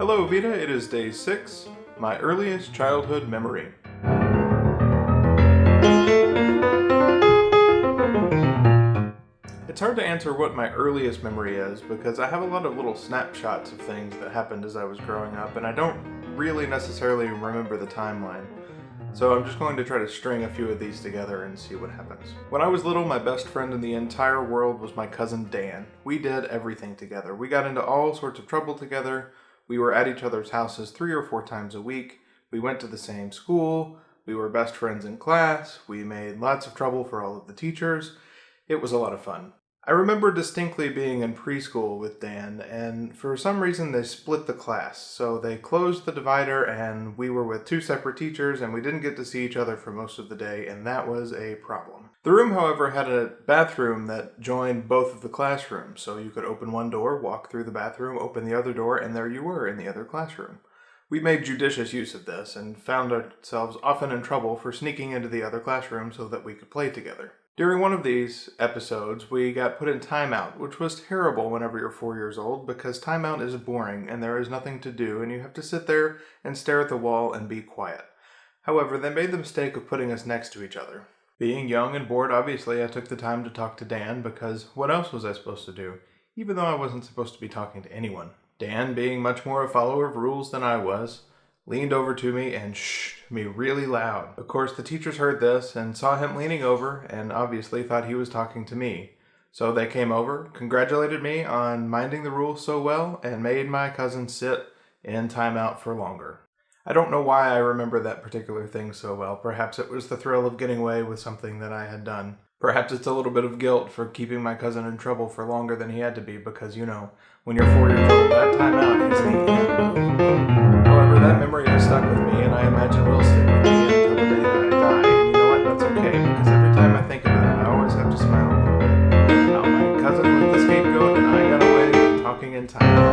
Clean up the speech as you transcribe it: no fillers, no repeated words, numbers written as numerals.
Hello VEDA, it is day 6, my earliest childhood memory. It's hard to answer what my earliest memory is because I have a lot of little snapshots of things that happened as I was growing up and I don't really necessarily remember the timeline. So I'm just going to try to string a few of these together and see what happens. When I was little, my best friend in the entire world was my cousin Dan. We did everything together. We got into all sorts of trouble together. We were at each other's houses 3 or 4 times a week. We went to the same school. We were best friends in class. We made lots of trouble for all of the teachers. It was a lot of fun. I remember distinctly being in preschool with Dan, and for some reason they split the class. So they closed the divider and we were with 2 separate teachers and we didn't get to see each other for most of the day, and that was a problem. The room, however, had a bathroom that joined both of the classrooms. So you could open one door, walk through the bathroom, open the other door, and there you were in the other classroom. We made judicious use of this and found ourselves often in trouble for sneaking into the other classroom so that we could play together. During one of these episodes, we got put in timeout, which was terrible whenever you're 4 years old because timeout is boring and there is nothing to do and you have to sit there and stare at the wall and be quiet. However, they made the mistake of putting us next to each other. Being young and bored, obviously, I took the time to talk to Dan because what else was I supposed to do? Even though I wasn't supposed to be talking to anyone. Dan, being much more a follower of rules than I was, leaned over to me and shh me really loud. Of course, the teachers heard this and saw him leaning over and obviously thought he was talking to me. So they came over, congratulated me on minding the rules so well, and made my cousin sit in timeout for longer. I don't know why I remember that particular thing so well. Perhaps it was the thrill of getting away with something that I had done. Perhaps it's a little bit of guilt for keeping my cousin in trouble for longer than he had to be because, you know, when you're 4 years old, that timeout is the end. However, that memory has stuck with me and I imagine will stick with me until the day that I die. And you know what? That's okay because every time I think about it, I always have to smile a little bit. Now my cousin was the scapegoat and I got away with talking in time.